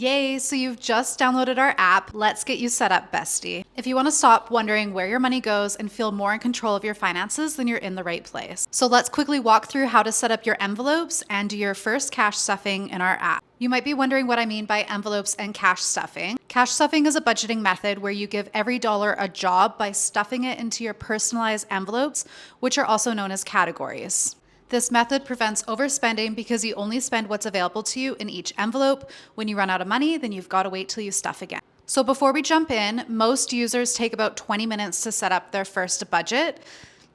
Yay, so you've just downloaded our app. Let's get you set up, Bestie. If you want to stop wondering where your money goes and feel more in control of your finances, then you're in the right place. So let's quickly walk through how to set up your envelopes and do your first cash stuffing in our app. You might be wondering what I mean by envelopes and cash stuffing. Cash stuffing is a budgeting method where you give every dollar a job by stuffing it into your personalized envelopes, which are also known as categories. This method prevents overspending because you only spend what's available to you in each envelope. When you run out of money, then you've got to wait till you stuff again. So before we jump in, most users take about 20 minutes to set up their first budget.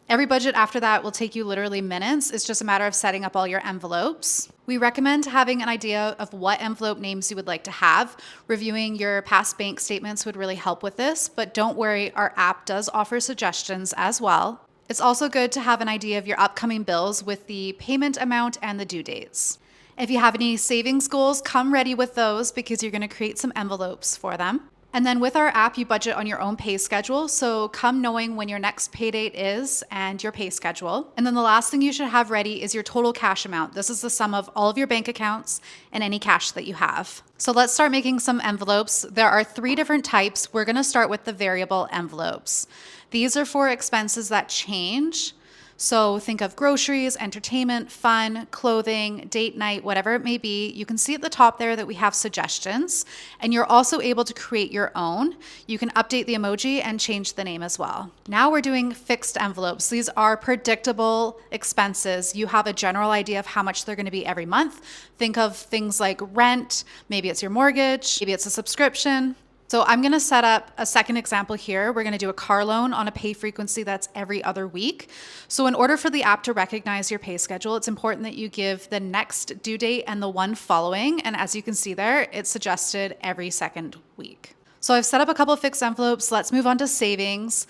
Every budget after that will take you literally minutes. It's just a matter of setting up all your envelopes. We recommend having an idea of what envelope names you would like to have. Reviewing your past bank statements would really help with this, but don't worry, our app does offer suggestions as well. It's also good to have an idea of your upcoming bills with the payment amount and the due dates. If you have any savings goals, come ready with those because you're going to create some envelopes for them. And then with our app, you budget on your own pay schedule. So come knowing when your next pay date is and your pay schedule. And then the last thing you should have ready is your total cash amount. This is the sum of all of your bank accounts and any cash that you have. So let's start making some envelopes. There are 3 different types. We're going to start with the variable envelopes. These are for expenses that change. So think of groceries, entertainment, fun, clothing, date night, whatever it may be. You can see at the top there that we have suggestions, and you're also able to create your own. You can update the emoji and change the name as well. Now we're doing fixed envelopes. These are predictable expenses. You have a general idea of how much they're going to be every month. Think of things like rent, maybe it's your mortgage, maybe it's a subscription. So I'm going to set up a second example here. We're going to do a car loan on a pay frequency that's every other week. So in order for the app to recognize your pay schedule, it's important that you give the next due date and the one following. And as you can see there, it's suggested every second week. So I've set up a couple of fixed envelopes. Let's move on to savings.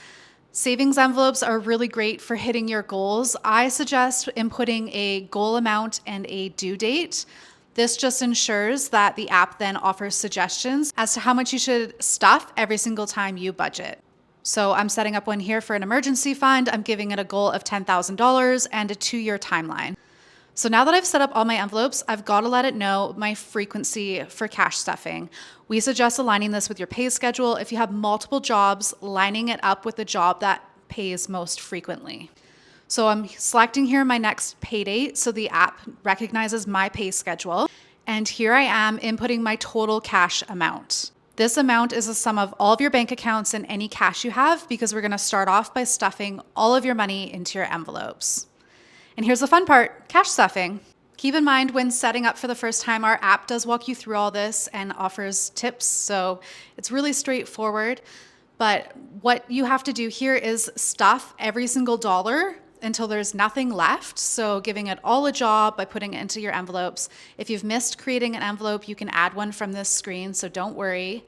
Savings envelopes are really great for hitting your goals. I suggest inputting a goal amount and a due date. This just ensures that the app then offers suggestions as to how much you should stuff every single time you budget. So I'm setting up one here for an emergency fund. I'm giving it a goal of $10,000 and a 2-year timeline. So now that I've set up all my envelopes, I've got to let it know my frequency for cash stuffing. We suggest aligning this with your pay schedule. If you have multiple jobs, lining it up with the job that pays most frequently. So I'm selecting here my next pay date, so the app recognizes my pay schedule. And here I am inputting my total cash amount. This amount is a sum of all of your bank accounts and any cash you have because we're going to start off by stuffing all of your money into your envelopes. And here's the fun part, cash stuffing. Keep in mind when setting up for the first time, our app does walk you through all this and offers tips. So it's really straightforward. But what you have to do here is stuff every single dollar until there's nothing left. So giving it all a job by putting it into your envelopes. If you've missed creating an envelope, you can add one from this screen, so don't worry.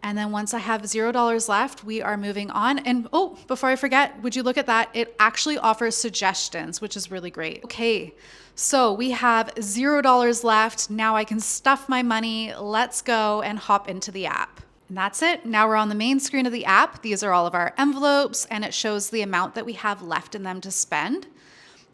And then once I have $0 left, we are moving on. And oh, before I forget, would you look at that? It actually offers suggestions, which is really great. Okay, so we have $0 left. Now I can stuff my money. Let's go and hop into the app. And that's it. Now we're on the main screen of the app. These are all of our envelopes, and it shows the amount that we have left in them to spend.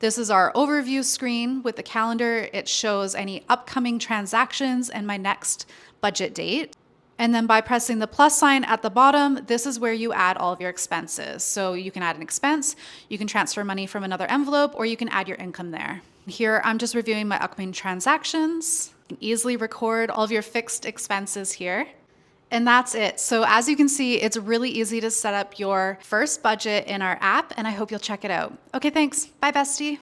This is our overview screen with the calendar. It shows any upcoming transactions and my next budget date. And then by pressing the plus sign at the bottom, this is where you add all of your expenses. So you can add an expense, you can transfer money from another envelope, or you can add your income there. Here, I'm just reviewing my upcoming transactions. You can easily record all of your fixed expenses here. And that's it. So as you can see, it's really easy to set up your first budget in our app, and I hope you'll check it out. Okay, thanks. Bye, Bestie.